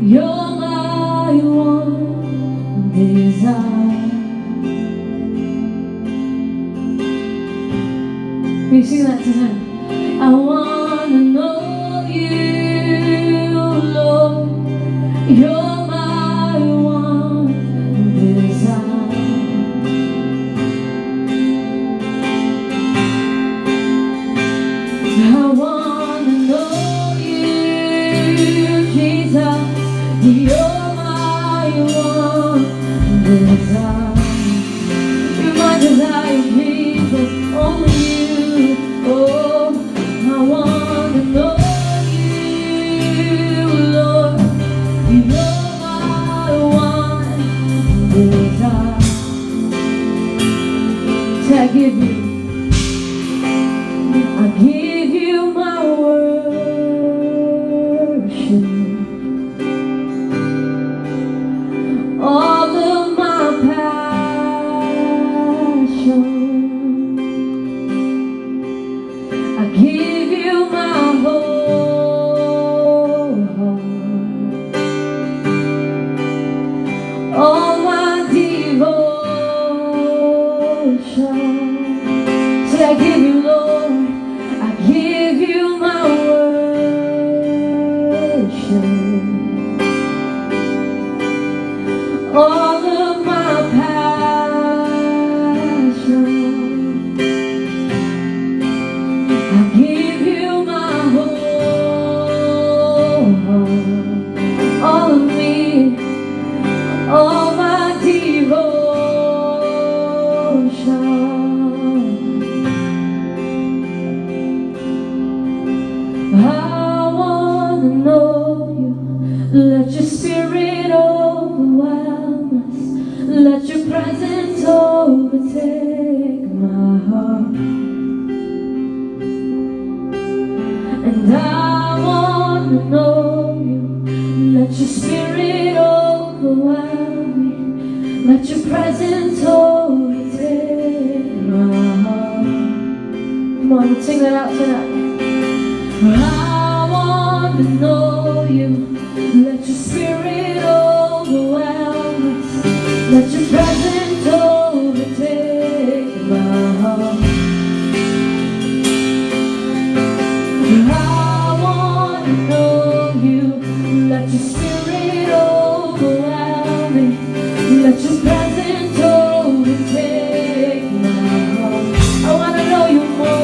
You're my one desire. Will you sing that to him? I wanna know you, Lord. You're my one desire. I wanna know you, Jesus. You're my one desire. You're my desire, Jesus. Only you. Oh, I wanna know you, Lord. You're my one desire. So I give you my worship, all of my passion. I give you my whole heart, all my devotion. Say, I give you, Lord, I give you my worship, all of my passion. I give you my whole heart, all of me, all my devotion. I wanna know you. Let your spirit overwhelm us. Let your presence overtake my heart. And I wanna know you. Let your spirit overwhelm me. Let your presence overtake my heart. Come on, let's sing that out tonight. I want to know you. Let your spirit overwhelm us. Let your presence overtake my heart. I want to know you. Let your spirit overwhelm me. Let your presence overtake my heart. I want to know you more.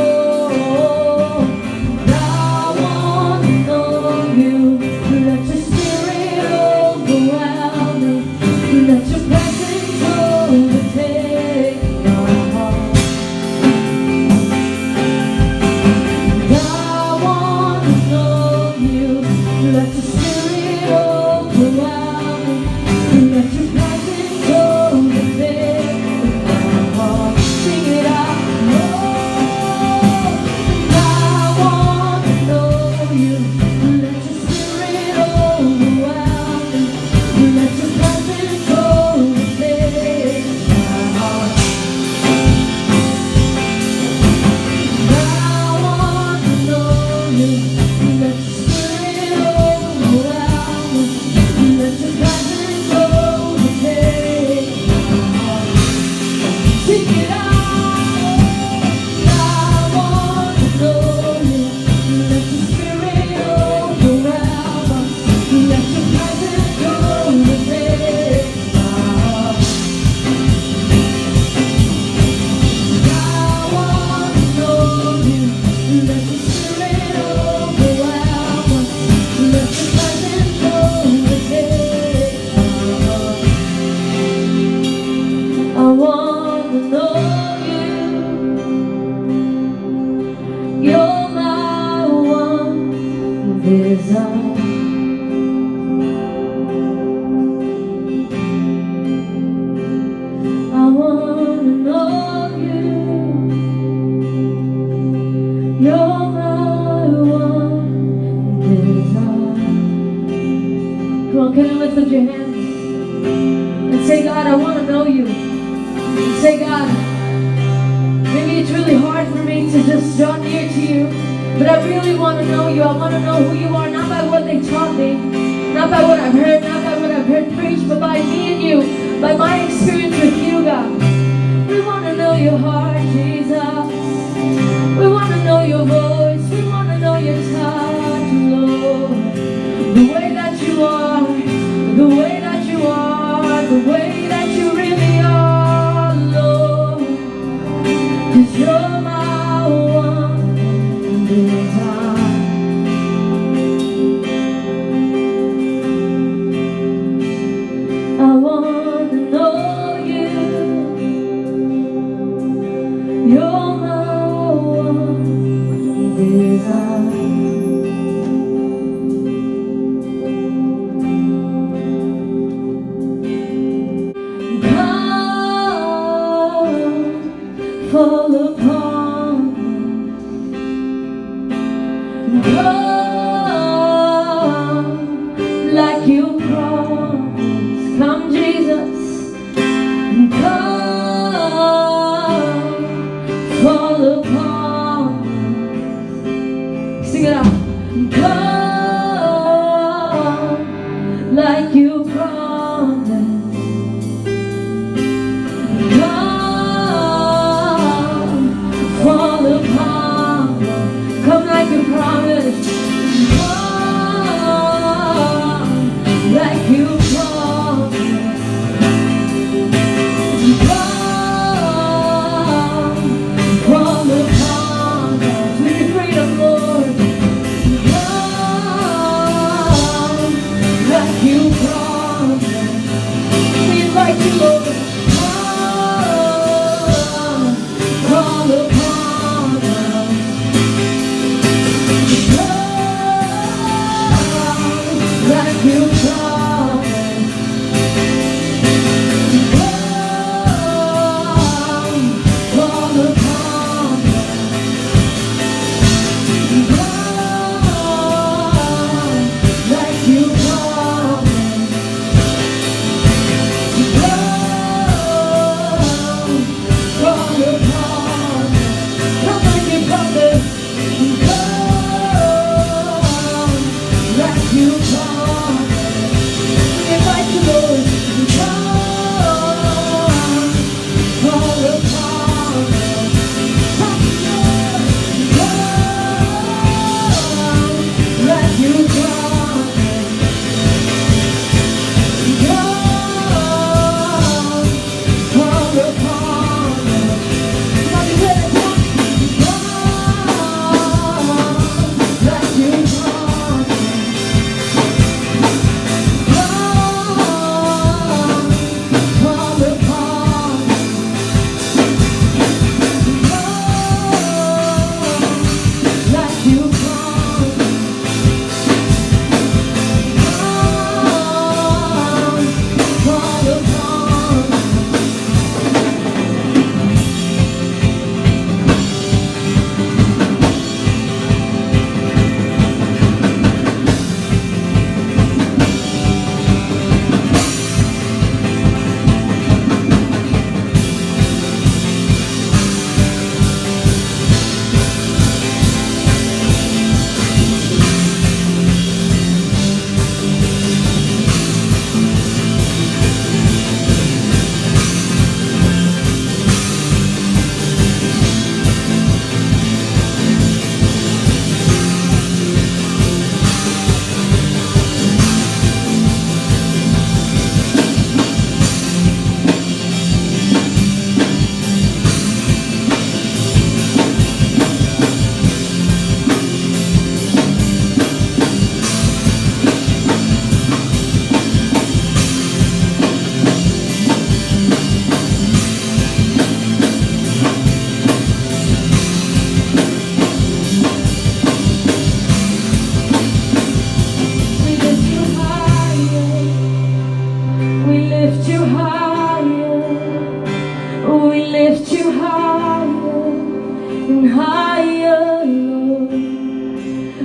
Can you lift up your hands and say, God, I want to know you. And say, God, maybe it's really hard for me to just draw near to you, but I really want to know you. I want to know who you are, not by what they taught me, not Not by what I've heard, not by what I've heard preached, but by me and you, by my experience with you, God. We want to know your heart, Jesus. We want to know your voice. We want to know your touch, Lord. The way that you are, the way that you are, the way that you really are, Lord. 'Cause you're my one desire. I want to know you. You're my one desire. Fall upon me. Come like you promised. Come, Jesus. Come, fall upon me. Sing it out. Come like you promised. Fall upon me. Come like you promised. Come like you promised. Come, fall upon us with your freedom, Lord. Come like you promised. We invite you, Lord. Come, fall upon us. Like you promised. Come, fall upon us. Come, like you promised. Come, fall upon us. Come like you promised. Come, like you promised. We invite you, Lord. Come, fall upon us. Come, Lord. Come, like you promised. Come, fall upon us. Come, declare it. Come, like you promised.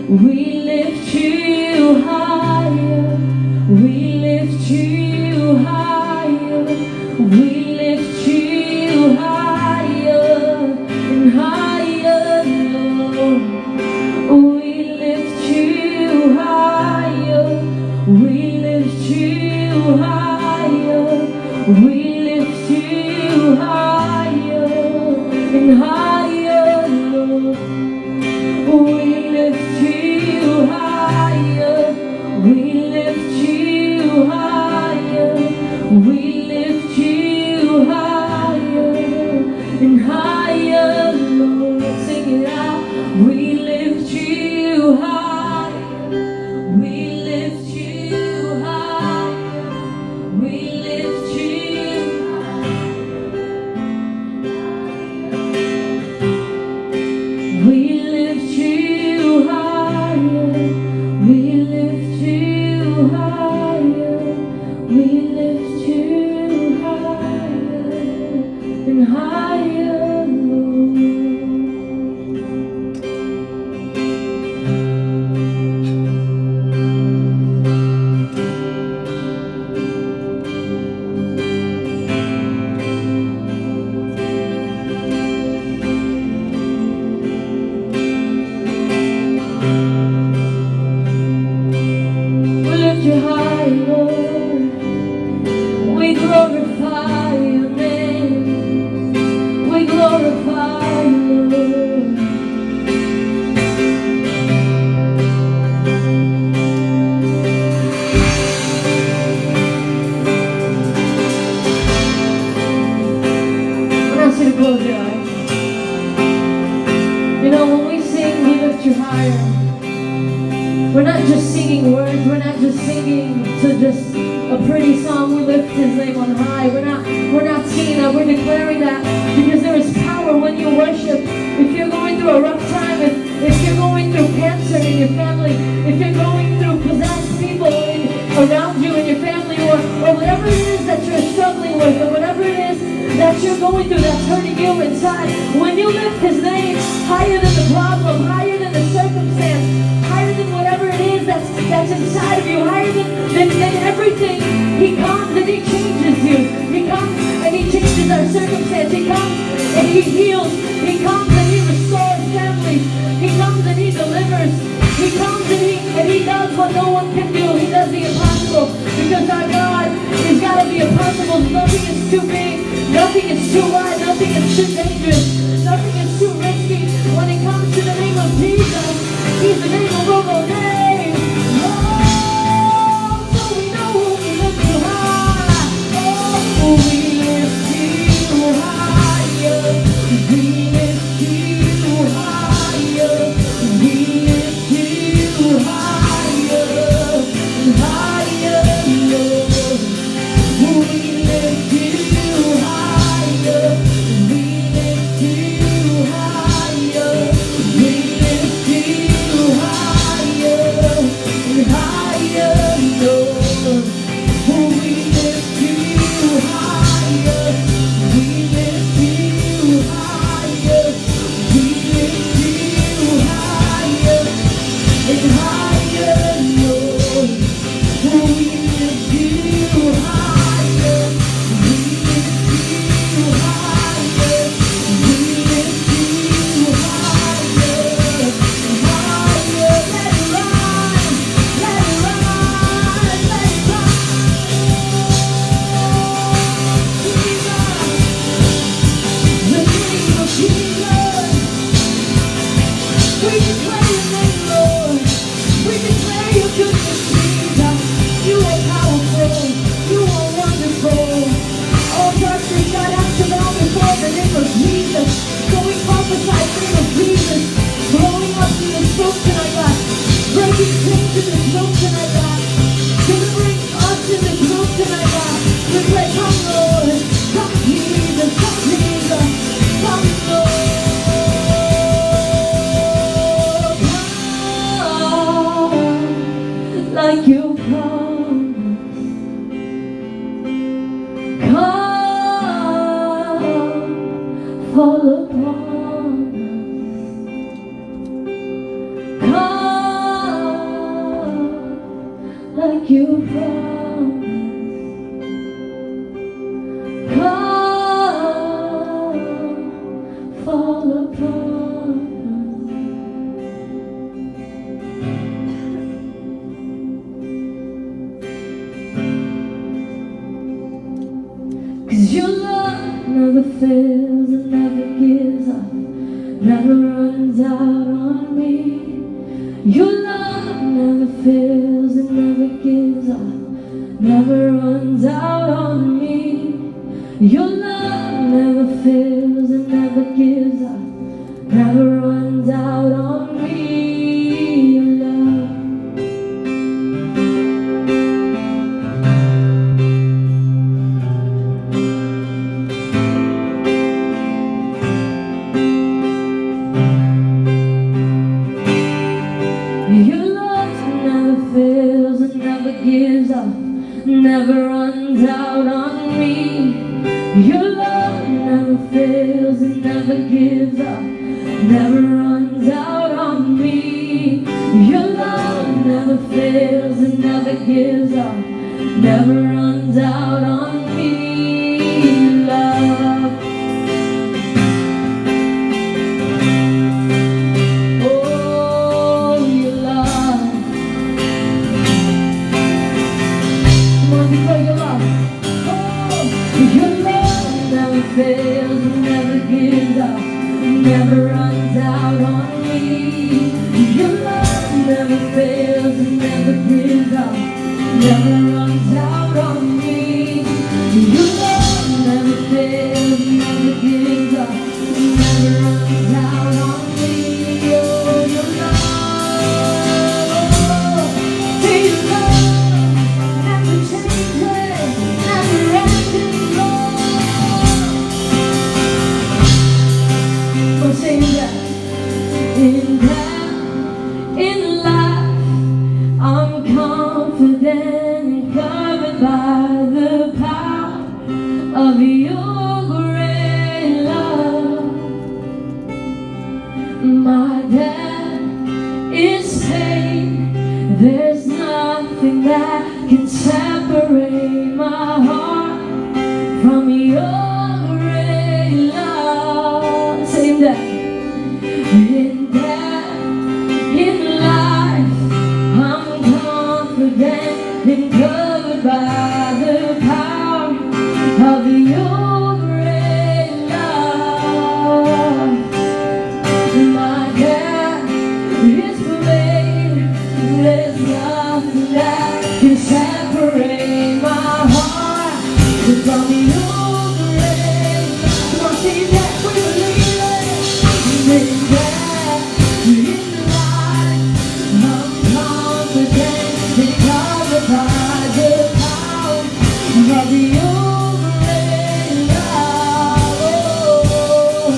We lift you higher. We lift you higher. We lift you higher and higher, Lord. We lift you higher. We We lift you higher and higher, Lord. We lift you higher. We lift you higher. We lift you higher and higher, Lord. Sing it out. We lift you higher. We lift you higher. We lift you higher. We lift you higher. We lift you higher. We lift you higher and higher, Lord. We lift you high, Lord. We glorify your name. We glorify you, Lord. I want you to close your eyes. You know, when we sing, we lift you higher. We're not just singing words. We're not just singing to just a pretty song. We lift His name on high. We're not singing that. We're declaring that because there is power when you worship. If you're going through a rough time, if you're going through cancer in your family, if you're going through possessed people around you in your family, or whatever it is that you're struggling with, or whatever it is that you're going through that's hurting you inside, when you lift His name higher than the problem, higher than the circumstance, higher than whatever it is that's inside of you, higher than everything, He comes and He changes you. He comes and He changes our circumstance. He comes and He heals. He comes and He restores families. He comes and He delivers. He comes and He does what no one can do. He does the impossible because our God has got to be impossible. Nothing is too big. Nothing is too wide. Nothing is too dangerous. Nothing is too risky. When it comes to the name of Jesus, He's the name above all names. Oh, so we know we lift you high. Oh, we lift you higher. We lift you higher. We lift you higher. Higher, Lord. We lift you higher. We lift you higher. We lift you higher. Higher, Lord. We lift you higher. We lift you higher. We lift you higher. And higher, Lord. We lift you higher. We lift you higher. We lift you higher. Higher, let it rise. Let it rise. Let it rise. Jesus, the name of Jesus. We declare your name, Lord. We declare your goodness, Jesus. You are powerful. You are wonderful. All darkness got out to bow before the name of Jesus. So we prophesy the name of Jesus. Blowing up in this room tonight, God. Breaking chains in this room tonight, God. Delivering us in this room tonight, God. We pray, come, Lord. Come, Jesus. Come, Jesus. Come, Lord. Come like you promised. Come, fall upon us. Come like you promised. Come, fall upon us. 'Cause your love never fails and never gives up, never runs out on me. Your love never fails and never gives up, never runs out on me. Your love never fails and never gives up, never runs out on me. Your love. Your love never fails and never gives up, never runs out on me. Your love never fails and never gives up, never runs out on me. Your love never fails and never gives up, never runs out on me. Love. Oh, your love. Come on, declare your love. Oh, your love never fails and never gives up, never runs out on me. Your love never fails and never gives up, never runs out on me. Your love never fails and never gives up, never runs out on me. Oh, your love, say your love never changes, never ending love. Oh, say that. In death, in life, I'm confident and covered by the power of your great love. My debt is paid. There's nothing that can separate my heart from your great love. Sing that. In death, in life, I'm confident and covered by the power of your great love. My debt is paid. There's nothing that can separate my heart from your great love. Come on, sing that, we believe it. In death, in life, I'm confident and covered by the power of your great love. Oh,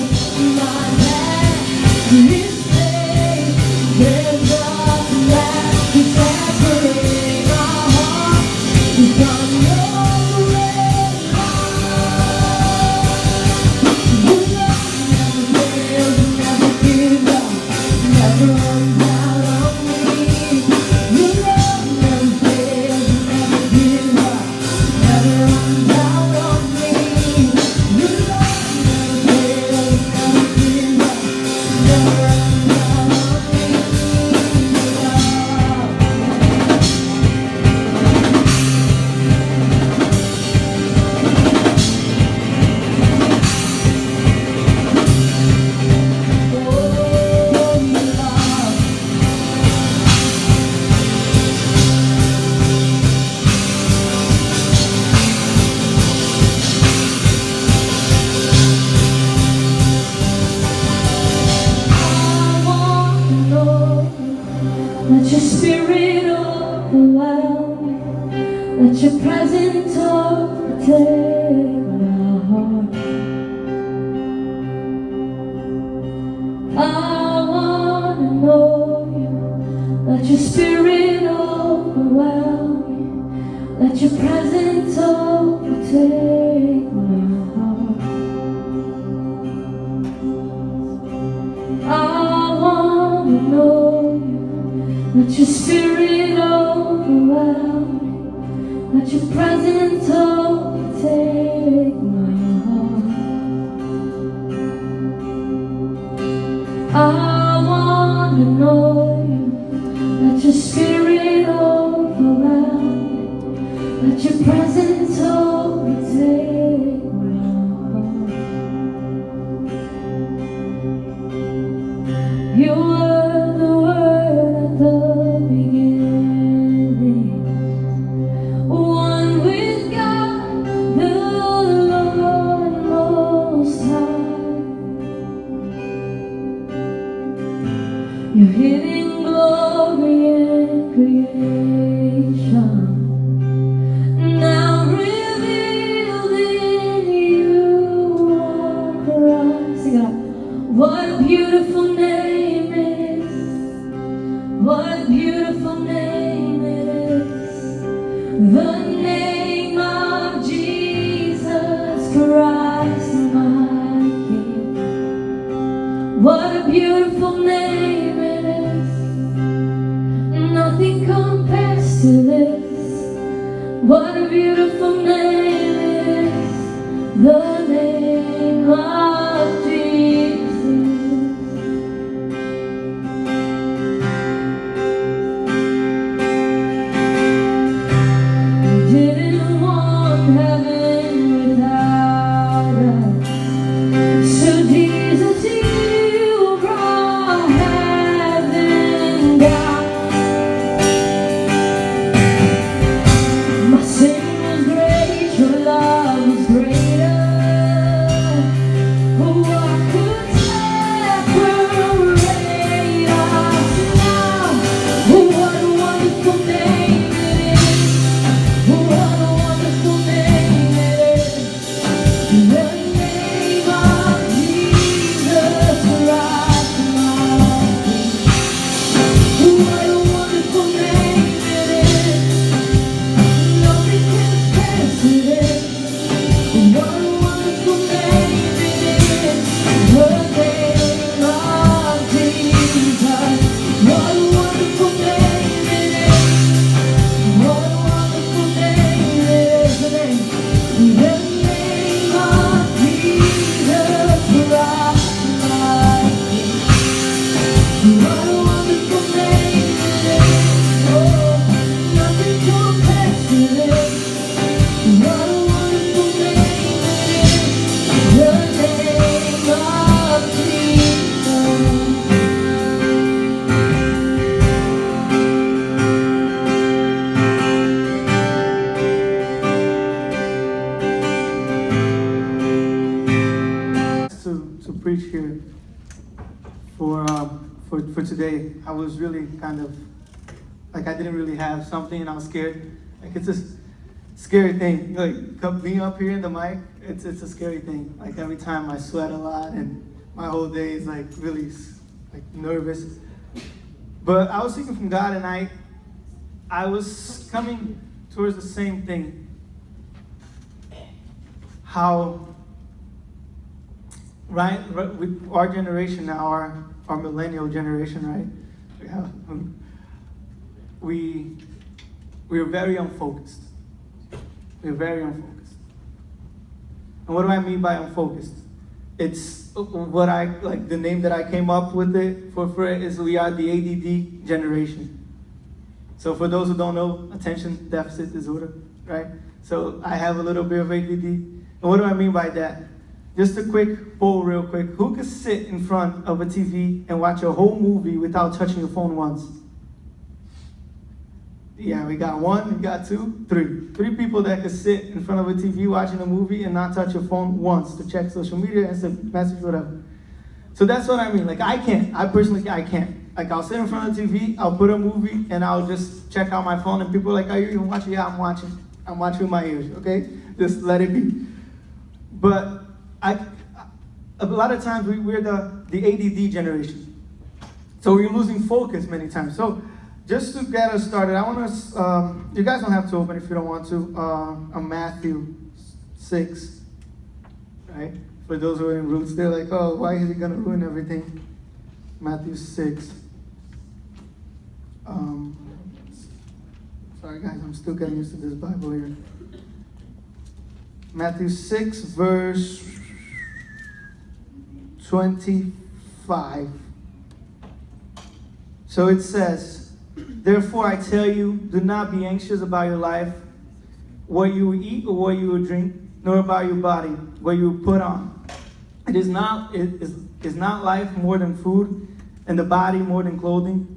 my debt is paid. There's nothing that can separate my heart from your great love. Your love never fails and never gives up, never runs out on me. Your love never fails and never gives up, never runs out on me. Your love never fails and never gives up, never runs out on me. Oh, your love. I want to know, let your spirit overwhelm me, let your presence overtake my heart. I want to know you, let your spirit overwhelm me, let your presence overtake my heart. I want to know you, let your spirit overwhelm me, let your presence overtake my heart. I want to know you, let your spirit overwhelm me, let your presence overtake wonderful name it is. Nothing compares to this. What a beautiful name it is. The name of Jesus. Didn't want heaven without us. So Jesus, you brought heaven down. My sin was great, your love was greater. What could separate us now? What a wonderful name it is. What a wonderful name it is. The name of Jesus Christ, my King. What a wonderful name it is. Nothing compares to this. What a wonderful name it is. The name of Jesus. What a wonderful name it is. What a wonderful name it is. The name of Jesus Christ, my King. What a wonderful name it is. Oh, nothing compares to this. What a wonderful name it is. The name of to preach here for today. I was really kind of like I didn't really have something, and I was scared. Like it's a scary thing. Like being up here in the mic, it's a scary thing. Like every time I sweat a lot, and my whole day is like really like nervous. But I was seeking from God, and I was coming towards the same thing. How right with our generation now, our millennial generation, right? Yeah, we're very unfocused. We're very unfocused. And what do I mean by unfocused? It's what I like. The name that I came up with it for it is we are the ADD generation. So for those who don't know, attention deficit disorder, right? So I have a little bit of ADD. And what do I mean by that? Just a quick poll real quick. Who could sit in front of a TV and watch a whole movie without touching your phone once? Yeah, we got one, we got two, three. Three people that could sit in front of a TV watching a movie and not touch your phone once to check social media, instant message, whatever. So that's what I mean. Like I can't. I personally, I can't. Like I'll sit in front of the TV, I'll put a movie, and I'll just check out my phone, and people are like, are you even watching? Yeah, I'm watching. I'm watching with my ears, okay? Just let it be. But a lot of times we're the ADD generation. So we're losing focus many times. So just to get us started, I want us, you guys don't have to open if you don't want to, Matthew 6, right? For those who are in roots, they're like, oh, why is he gonna ruin everything? Matthew 6. Sorry guys, I'm still getting used to this Bible here. Matthew 6, verse 25. So it says, therefore I tell you, do not be anxious about your life, what you will eat or what you will drink, nor about your body, what you will put on. Is not life more than food, and the body more than clothing?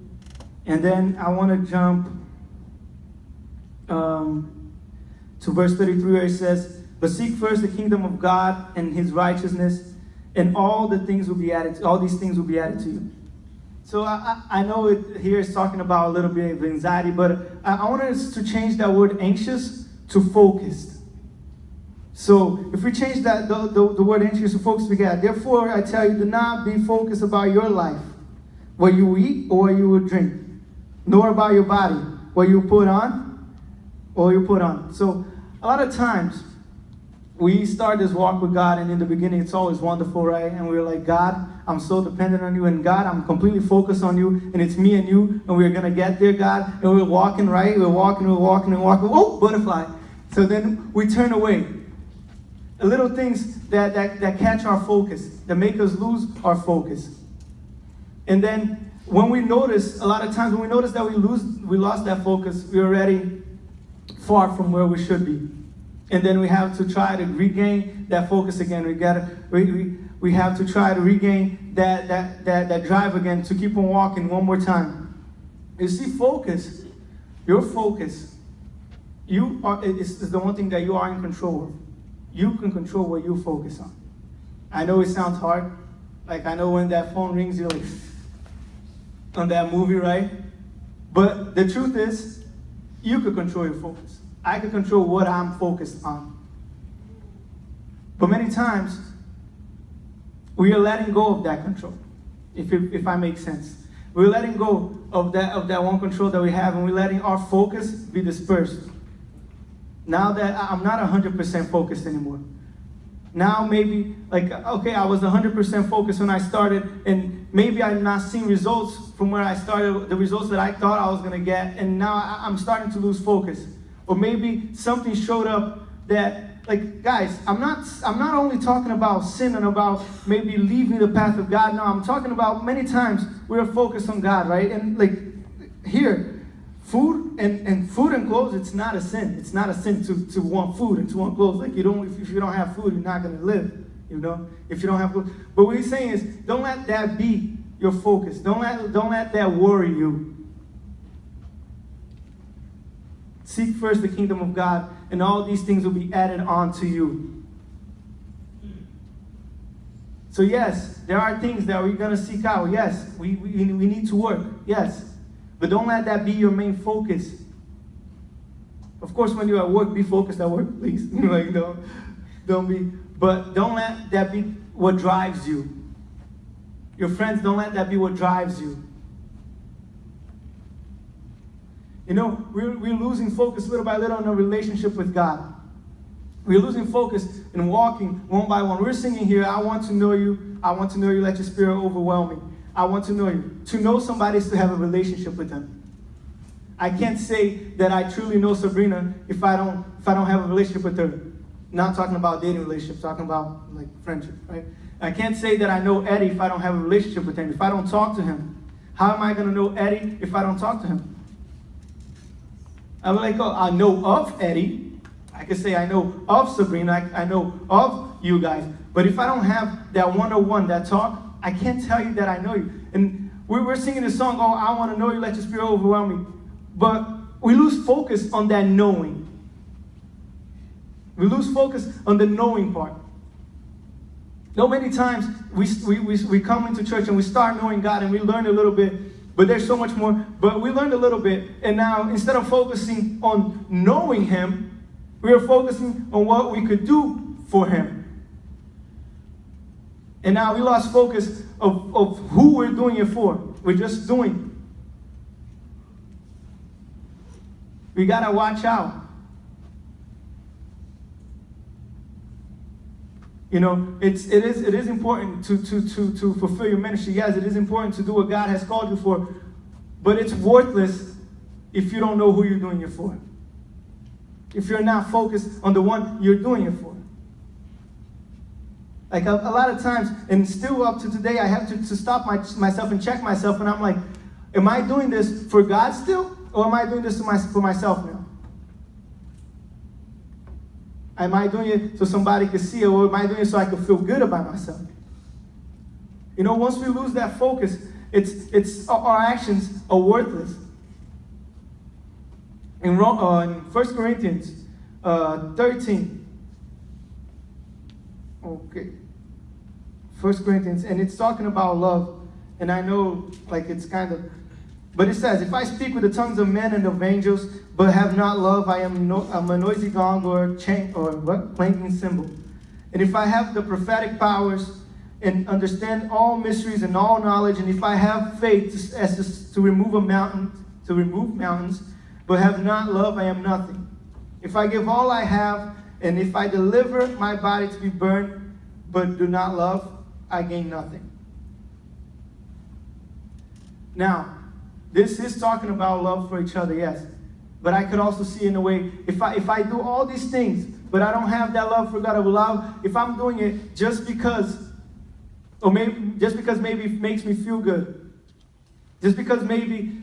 And then I want to jump to verse 33 where it says, but seek first the kingdom of God and his righteousness, and all these things will be added to you. So I know it here is talking about a little bit of anxiety, but I want us to change that word anxious to focused. So if we change that the word anxious to focused, we get, therefore I tell you, do not be focused about your life, what you eat or what you will drink, nor about your body, what you put on or you put on. So a lot of times we start this walk with God, and in the beginning, it's always wonderful, right? And we're like, God, I'm so dependent on you, and God, I'm completely focused on you, and it's me and you, and we're gonna get there, God. And we're walking, right? We're walking. Oh, butterfly. So then we turn away. The little things that catch our focus, that make us lose our focus. And then when we notice, a lot of times when we notice that we lost that focus, we're already far from where we should be. And then we have to try to regain that focus again. We have to try to regain that drive again to keep on walking one more time. You see, focus, your focus, is the one thing that you are in control of. You can control what you focus on. I know it sounds hard. Like, I know when that phone rings, you're like, on that movie, right? But the truth is, you could control your focus. I can control what I'm focused on. But many times, we are letting go of that control, if I make sense. We're letting go of that one control that we have, and we're letting our focus be dispersed. Now that I'm not 100% focused anymore. Now maybe, like, okay, I was 100% focused when I started, and maybe I'm not seeing results from where I started, the results that I thought I was going to get, and now I'm starting to lose focus. Or maybe something showed up that, like, guys, I'm not only talking about sin and about maybe leaving the path of God. No, I'm talking about many times we're focused on God, right? And like here, food and clothes, it's not a sin. It's not a sin to want food and to want clothes. Like, if you don't have food, you're not gonna live, you know, if you don't have clothes. But what he's saying is, don't let that be your focus. Don't let that worry you. Seek first the kingdom of God, and all these things will be added on to you. So yes, there are things that we're going to seek out. Yes, we need to work. Yes. But don't let that be your main focus. Of course, when you're at work, be focused at work, please. Like, don't be. But don't let that be what drives you. Your friends, don't let that be what drives you. You know, we're losing focus little by little in our relationship with God. We're losing focus in walking one by one. We're singing here, I want to know you. I want to know you, let your spirit overwhelm me. I want to know you. To know somebody is to have a relationship with them. I can't say that I truly know Sabrina if I don't have a relationship with her. Not talking about dating relationships, talking about like friendship, right? I can't say that I know Eddie if I don't have a relationship with him, if I don't talk to him. How am I going to know Eddie if I don't talk to him? I'm like, oh, I know of Eddie. I can say I know of Sabrina. I know of you guys. But if I don't have that one-on-one, that talk, I can't tell you that I know you. And we're singing this song, oh, I want to know you, let your spirit overwhelm me. But we lose focus on that knowing. We lose focus on the knowing part. So many times we come into church and we start knowing God and we learn a little bit. But there's so much more. But we learned a little bit. And now, instead of focusing on knowing Him, we are focusing on what we could do for Him. And now we lost focus of who we're doing it for. We're just doing. We got to watch out. You know, it is important to fulfill your ministry. Yes, it is important to do what God has called you for, but it's worthless if you don't know who you're doing it for. If you're not focused on the one you're doing it for. Like a lot of times, and still up to today, I have to stop myself and check myself, and I'm like, am I doing this for God still, or am I doing this for myself now? Am I doing it so somebody can see it, or am I doing it so I can feel good about myself? You know, once we lose that focus, it's our actions are worthless. In 1 Corinthians 13, okay, 1 Corinthians, and it's talking about love, and I know, like, it's kind of, but it says, if I speak with the tongues of men and of angels, but have not love, I am a noisy gong or clanking cymbal. And if I have the prophetic powers and understand all mysteries and all knowledge, and if I have faith to remove mountains, but have not love, I am nothing. If I give all I have And if I deliver my body to be burned, but do not love, I gain nothing. Now, this is talking about love for each other, yes. But I could also see in a way, if I do all these things, but I don't have that love for God, if I'm doing it just because, or maybe just because maybe it makes me feel good, just because maybe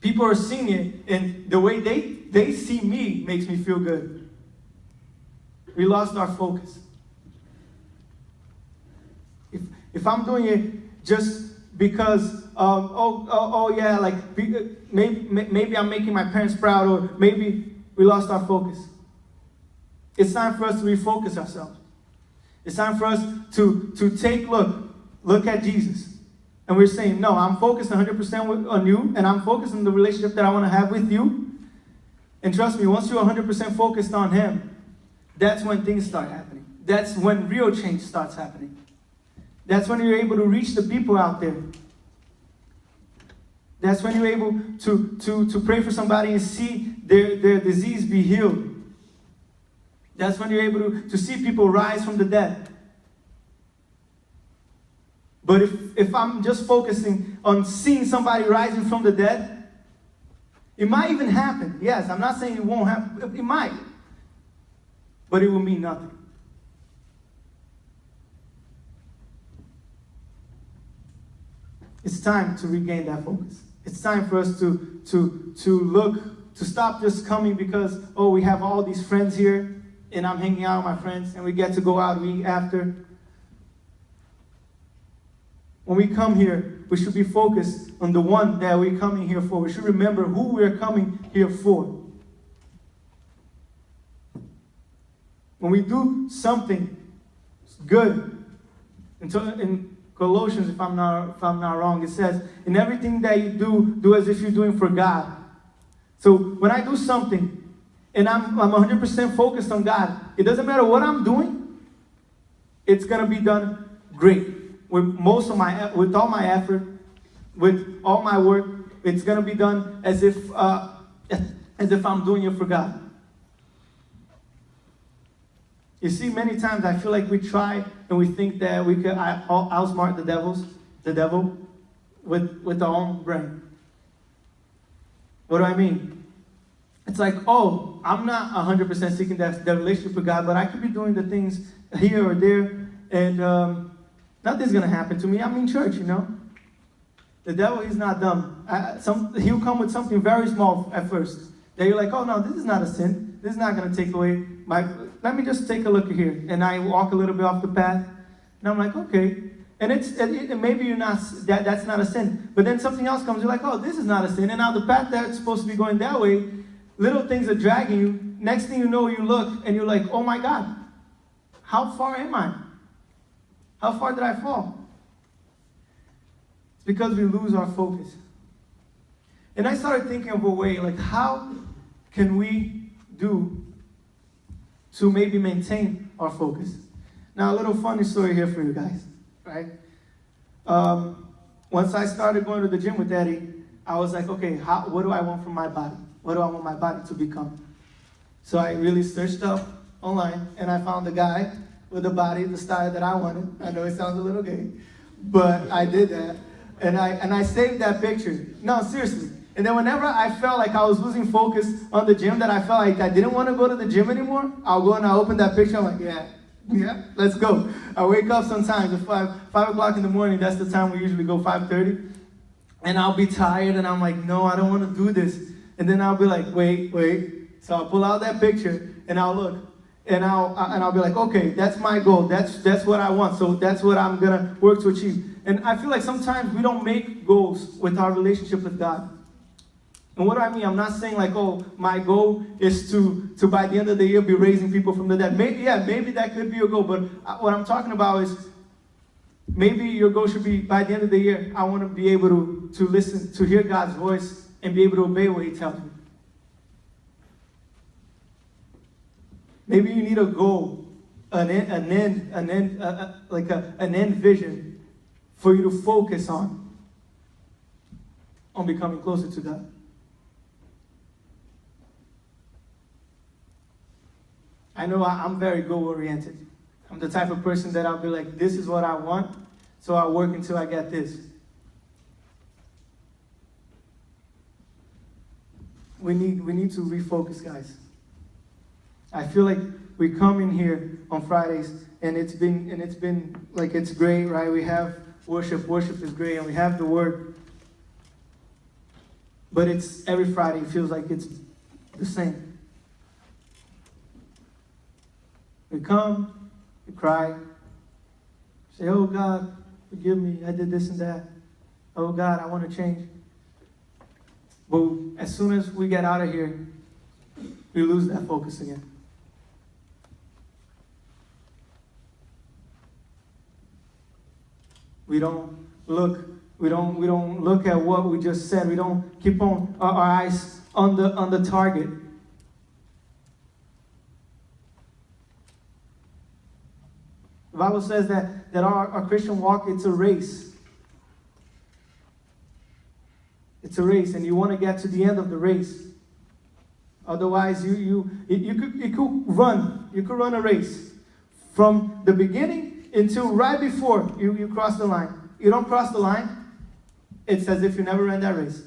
people are seeing it and the way they see me makes me feel good, we lost our focus. If I'm doing it just because, yeah, like maybe I'm making my parents proud, or maybe we lost our focus. It's time for us to refocus ourselves. It's time for us to take look at Jesus. And we're saying, no, I'm focused 100% on you, and I'm focused on the relationship that I want to have with you. And trust me, once you're 100% focused on Him, that's when things start happening. That's when real change starts happening. That's when you're able to reach the people out there. That's when you're able to pray for somebody and see their disease be healed. That's when you're able to see people rise from the dead. But if I'm just focusing on seeing somebody rising from the dead, it might even happen. Yes, I'm not saying it won't happen. It might. But it will mean nothing. It's time to regain that focus. It's time for us to stop just coming because, oh, we have all these friends here, and I'm hanging out with my friends, and we get to go out and eat after. When we come here, we should be focused on the one that we're coming here for. We should remember who we're coming here for. When we do something good, in Colossians, if I'm not wrong, it says, in everything that you do as if you're doing for God. So when I do something and I'm 100% focused on God, it doesn't matter what I'm doing, it's going to be done great. With all my effort, with all my work, it's going to be done as if I'm doing it for God. You see, many times I feel like we try and we think that we could outsmart the devil with our own brain. What do I mean? It's like, oh, I'm not 100% seeking that relationship with God, but I could be doing the things here or there, and nothing's going to happen to me. I'm in church, you know. The devil, he's not dumb. He'll come with something very small at first. That you're like, oh, no, this is not a sin. This is not going to take away let me just take a look here. And I walk a little bit off the path. And I'm like, okay. And maybe you're not, that's not a sin. But then something else comes. You're like, oh, this is not a sin. And now the path that's supposed to be going that way, little things are dragging you. Next thing you know, you look and you're like, oh my God, how far am I? How far did I fall? It's because we lose our focus. And I started thinking of a way, like, how can we do to maybe maintain our focus? Now, a little funny story here for you guys, right? Once I started going to the gym with Daddy, I was like, okay, what do I want from my body? What do I want my body to become? So I really searched up online, and I found a guy with a body, the style that I wanted. I know it sounds a little gay, but I did that. And I saved that picture. No, seriously. And then whenever I felt like I was losing focus on the gym, that I felt like I didn't want to go to the gym anymore, I'll go and I'll open that picture. I'm like, yeah, let's go. I wake up sometimes at 5 o'clock in the morning. That's the time we usually go, 5:30. And I'll be tired, and I'm like, no, I don't want to do this. And then I'll be like, wait. So I'll pull out that picture, and I'll look. And I'll be like, okay, that's my goal. That's what I want. So that's what I'm going to work to achieve. And I feel like sometimes we don't make goals with our relationship with God. And what do I mean? I'm not saying like, oh, my goal is to by the end of the year be raising people from the dead. Maybe that could be your goal. But what I'm talking about is maybe your goal should be by the end of the year, I want to be able to listen, to hear God's voice and be able to obey what He tells me. Maybe you need a goal, an end vision for you to focus on becoming closer to God. I know I'm very goal-oriented. I'm the type of person that I'll be like, this is what I want, so I'll work until I get this. We need to refocus, guys. I feel like we come in here on Fridays, and it's been like, it's great, right? We have worship is great, and we have the word. But it's every Friday, it feels like it's the same. We come, we cry, say, oh God, forgive me, I did this and that. Oh God, I want to change. But as soon as we get out of here, we lose that focus again. We don't look at what we just said. We don't keep on our eyes on the target. The Bible says that our Christian walk, it's a race. It's a race, and you want to get to the end of the race. Otherwise, you could run a race from the beginning until right before you cross the line. You don't cross the line, it's as if you never ran that race.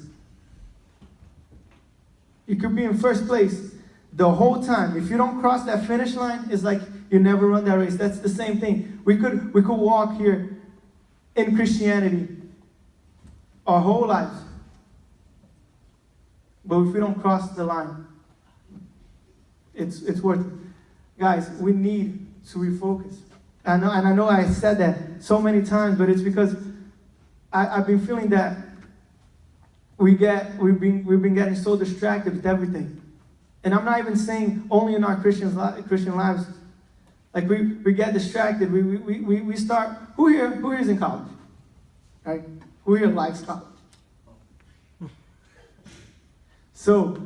You could be in first place the whole time. If you don't cross that finish line, it's like you never run that race. That's the same thing. We could walk here in Christianity our whole lives. But if we don't cross the line, it's worth it. Guys, we need to refocus. I know I said that so many times, but it's because I've been feeling that we've been getting so distracted with everything. And I'm not even saying only in our Christian lives. Like we get distracted. We start. Who here is in college? Right? Who here likes college? So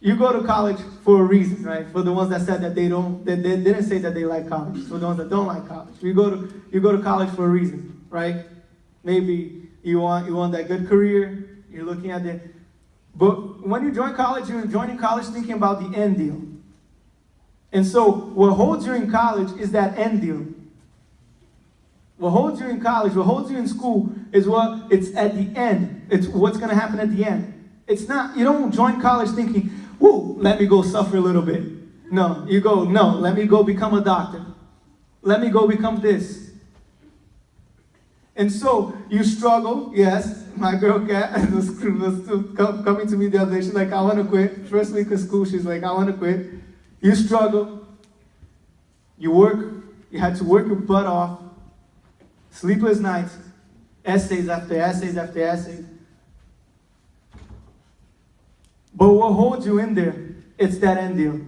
you go to college for a reason, right? For the ones that said that they didn't say that they like college. For the ones that don't like college, you go to college for a reason, right? Maybe you want that good career. You're looking at it. But when you join college, you're joining college thinking about the end deal. And so what holds you in college is that end deal. What holds you in college, what holds you in school is it's at the end. It's what's going to happen at the end. It's not, you don't join college thinking, whoa, let me go suffer a little bit. No, you go, no, let me go become a doctor. Let me go become this. And so you struggle, yes. My girl Kat was coming to me the other day. She's like, I want to quit. First week of school, she's like, I want to quit. You struggle. You work. You had to work your butt off. Sleepless nights. Essays after essays after essays. But what holds you in there, it's that end deal.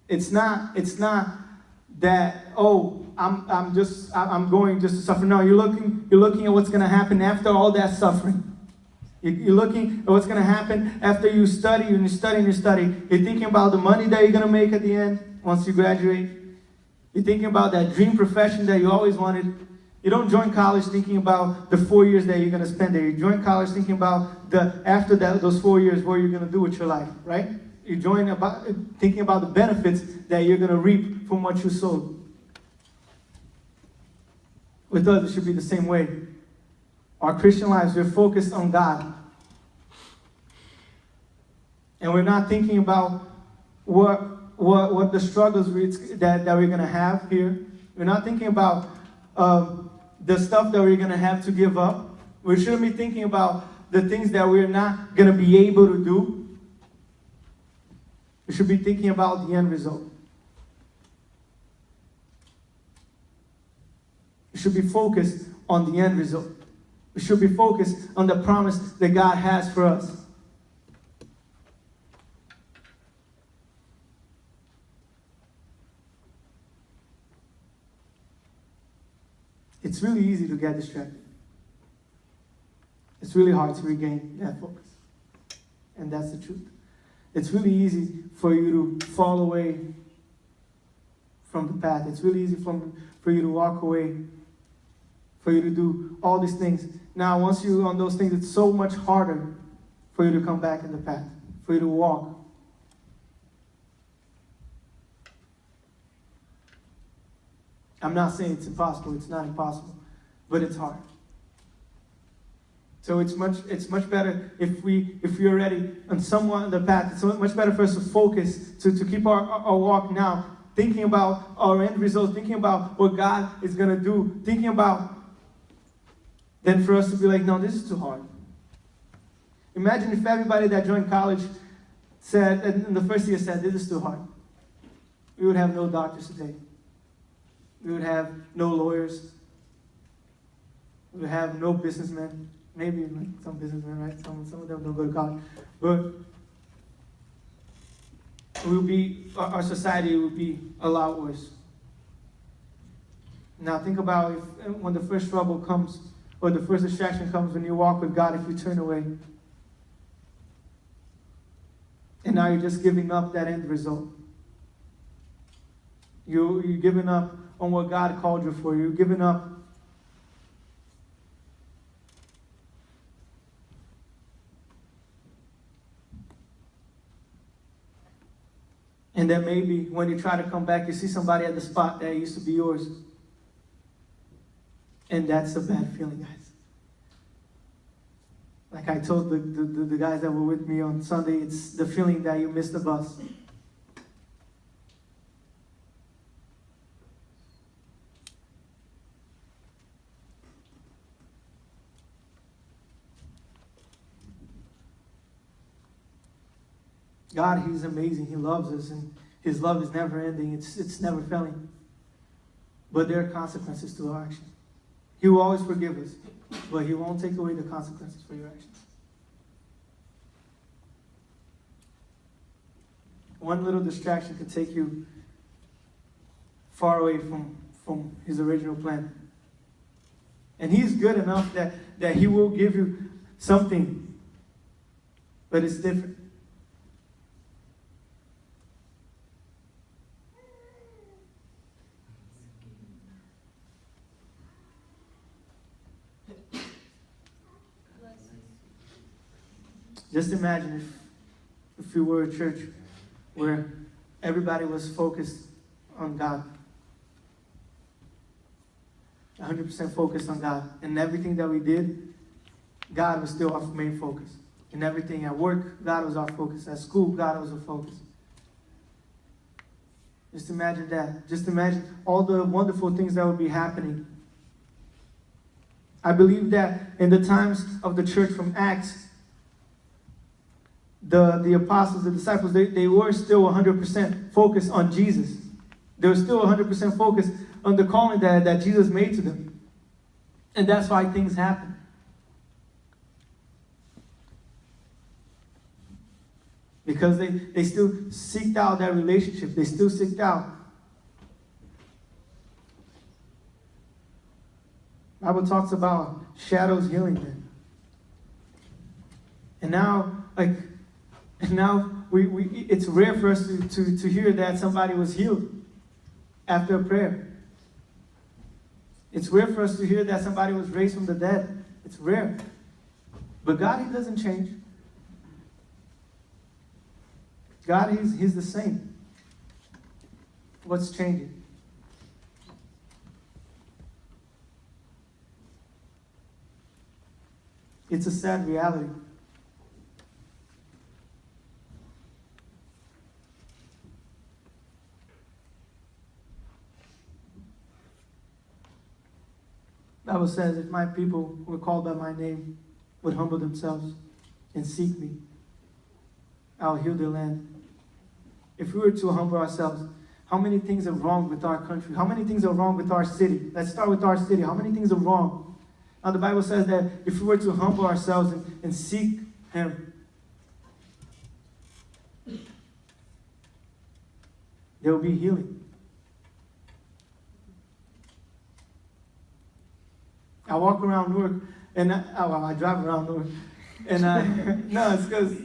It's not that, oh, I'm going just to suffer. No, you're looking at what's going to happen after all that suffering. You're looking at what's going to happen after you study and you study and you study. You're thinking about the money that you're going to make at the end once you graduate. You're thinking about that dream profession that you always wanted. You don't join college thinking about the 4 years that you're going to spend there. You join college thinking about those 4 years, what you're going to do with your life, right? You join thinking about the benefits that you're going to reap from what you sowed. With us, it should be the same way. Our Christian lives, we're focused on God. And we're not thinking about what the struggles that we're going to have here. We're not thinking about the stuff that we're going to have to give up. We shouldn't be thinking about the things that we're not going to be able to do. We should be thinking about the end result. We should be focused on the end result. We should be focused on the promise that God has for us. It's really easy to get distracted. It's really hard to regain that focus. And that's the truth. It's really easy for you to fall away from the path. It's really easy for you to walk away, for you to do all these things. Now, once you're on those things, it's so much harder for you to come back in the path, for you to walk. I'm not saying it's impossible, it's not impossible, but it's hard. So it's much better if we are already on somewhat on the path. It's much better for us to focus, to keep our walk now, thinking about our end results, thinking about what God is going to do, thinking about, than for us to be like, no, this is too hard. Imagine if everybody that joined college said, in the first year said, this is too hard. We would have no doctors today. We would have no lawyers. We would have no businessmen. Maybe like some businessmen, right? Some of them don't go to college. But our society would be a lot worse. Now think about when the first trouble comes, or the first distraction comes when you walk with God, if you turn away. And now you're just giving up that end result. You're giving up on what God called you for. You're giving up. And then maybe when you try to come back, you see somebody at the spot that used to be yours. And that's a bad feeling, guys. Like I told the guys that were with me on Sunday, it's the feeling that you missed the bus. God, He's amazing. He loves us, and His love is never ending. It's never failing. But there are consequences to our actions. He will always forgive us, but He won't take away the consequences for your actions. One little distraction could take you far away from His original plan. And He's good enough that He will give you something, but it's different. Just imagine if we were a church where everybody was focused on God. 100% focused on God. And everything that we did, God was still our main focus. In everything at work, God was our focus. At school, God was our focus. Just imagine that. Just imagine all the wonderful things that would be happening. I believe that in the times of the church from Acts, the apostles, the disciples, they were still 100% focused on Jesus. They were still 100% focused on the calling that Jesus made to them. And that's why things happen. Because they still seeked out that relationship. They still seeked out. The Bible talks about shadows healing them. And now, it's rare for us to hear that somebody was healed after a prayer. It's rare for us to hear that somebody was raised from the dead. It's rare. But God, He doesn't change. God, He's the same. What's changing? It's a sad reality. The Bible says, if my people who are called by my name would humble themselves and seek me, I'll heal their land. If we were to humble ourselves, how many things are wrong with our country? How many things are wrong with our city? Let's start with our city. How many things are wrong? Now the Bible says that if we were to humble ourselves and seek Him, there will be healing. I walk around Newark, and I drive around Newark, and no, it's because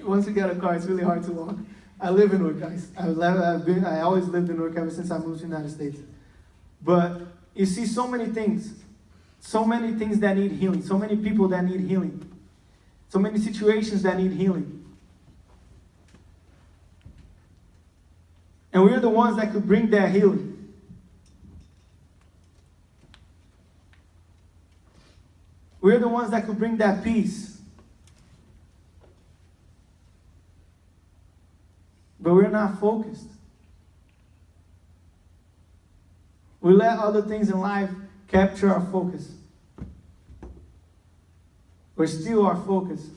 once you get a car, it's really hard to walk. I live in Newark, guys. I always lived in Newark ever since I moved to the United States. But you see so many things that need healing, so many people that need healing, so many situations that need healing. And we're the ones that could bring that healing. We're the ones that could bring that peace. But we're not focused. We let other things in life capture our focus. Or steal our focus.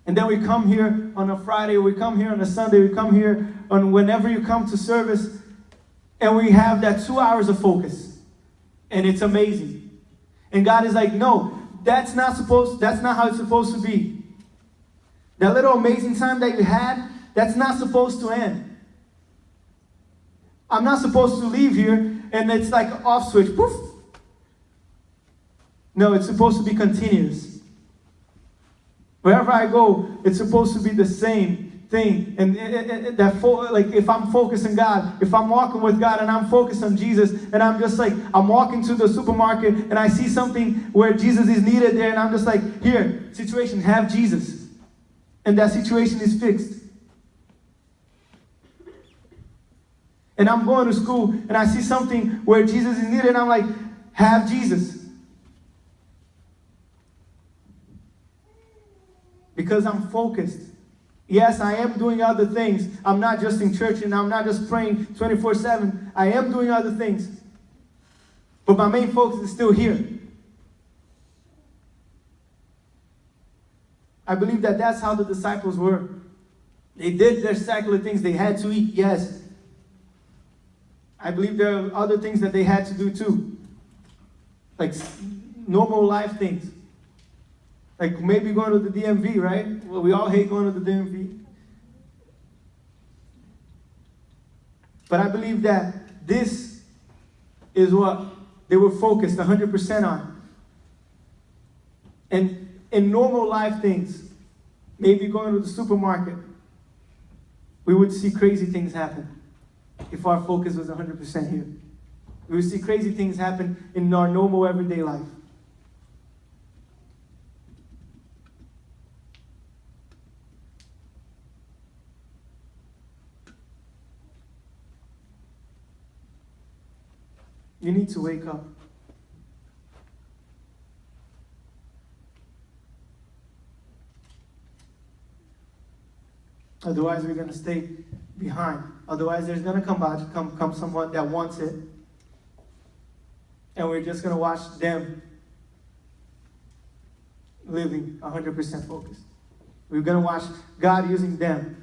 And then we come here on a Friday, we come here on a Sunday, we come here on whenever you come to service, and we have that 2 hours of focus. And it's amazing. And God is like, no, that's not how it's supposed to be. That little amazing time that you had, that's not supposed to end. I'm not supposed to leave here and it's like an off switch, poof. No, it's supposed to be continuous. Wherever I go, it's supposed to be the same thing. And like if I'm focused on God, if I'm walking with God and I'm focused on Jesus, and I'm just like, I'm walking to the supermarket and I see something where Jesus is needed there, and I'm just like, here, situation, have Jesus. And that situation is fixed. And I'm going to school and I see something where Jesus is needed, and I'm like, have Jesus. Because I'm focused. Yes, I am doing other things. I'm not just in church and I'm not just praying 24/7. I am doing other things. But my main focus is still here. I believe that that's how the disciples were. They did their secular things. They had to eat, yes. I believe there are other things that they had to do too. Like normal life things. Like maybe going to the DMV, right? Well, we all hate going to the DMV. But I believe that this is what they were focused 100% on. And in normal life things, maybe going to the supermarket, we would see crazy things happen if our focus was 100% here. We would see crazy things happen in our normal everyday life. You need to wake up. Otherwise, we're going to stay behind. Otherwise, there's going to come someone that wants it. And we're just going to watch them living 100% focused. We're going to watch God using them.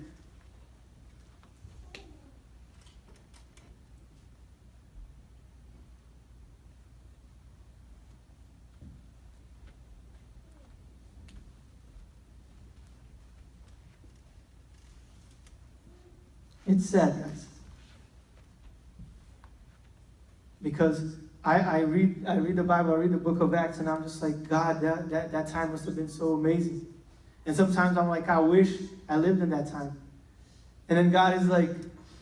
It's sad, guys. Because I read the Bible, I read the book of Acts, and I'm just like, God, that time must have been so amazing. And sometimes I'm like, I wish I lived in that time. And then God is like,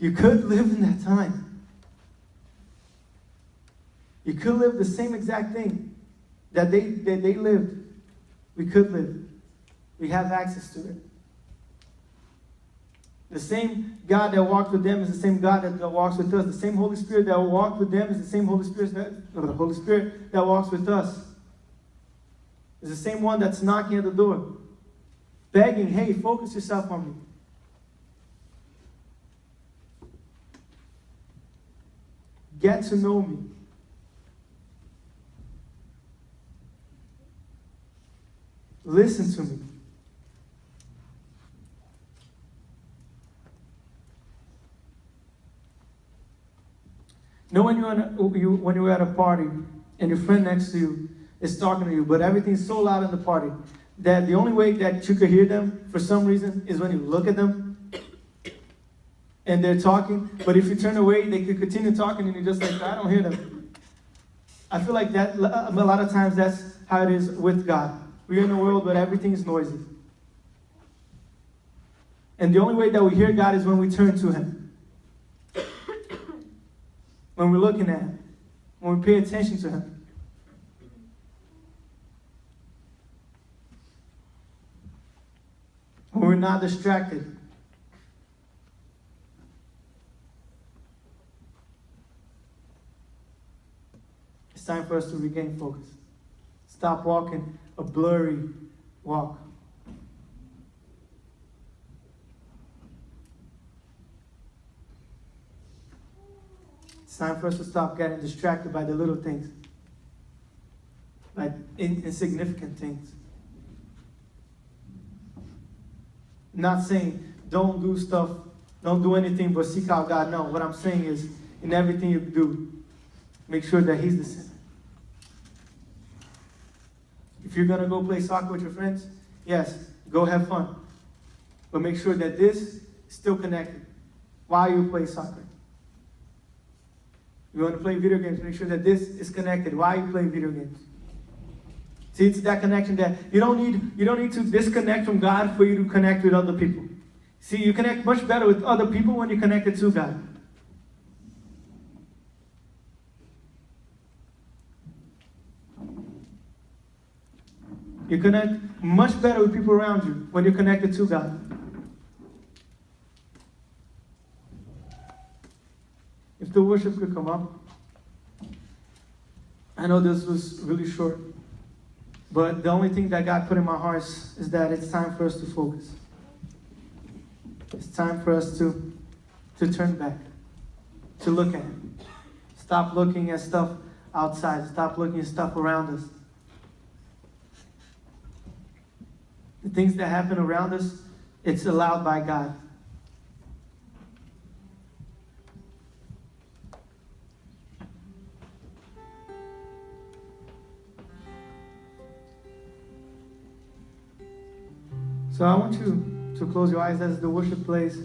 you could live in that time. You could live the same exact thing that they lived. We could live. We have access to it. The same God that walked with them is the same God that walks with us. The same Holy Spirit that walked with them is the same Holy Spirit that walks with us. It's the same one that's knocking at the door, begging, hey, focus yourself on me. Get to know me. Listen to me. Know when you're at a party and your friend next to you is talking to you, but everything's so loud in the party that the only way that you could hear them for some reason is when you look at them and they're talking. But if you turn away, they could continue talking and you're just like, I don't hear them. I feel like that a lot of times that's how it is with God. We're in a world where everything is noisy. And the only way that we hear God is when we turn to Him. When we're looking at Him, when we pay attention to Him. When we're not distracted. It's time for us to regain focus. It's Stop walking a blurry walk. It's time for us to stop getting distracted by the little things, by insignificant things. I'm not saying don't do stuff, don't do anything but seek out God. No, what I'm saying is in everything you do, make sure that He's the center. If you're going to go play soccer with your friends, yes, go have fun. But make sure that this is still connected while you play soccer. You want to play video games, make sure that this is connected while you play video games. See, it's that connection that you don't need to disconnect from God for you to connect with other people. See, you connect much better with other people when you're connected to God. You connect much better with people around you when you're connected to God. If the worship could come up. I know this was really short, but the only thing that God put in my heart is that it's time for us to focus. It's time for us to turn back, to look at Him. Stop looking at stuff outside. Stop looking at stuff around us. The things that happen around us, it's allowed by God. So I want you to close your eyes as the worship plays.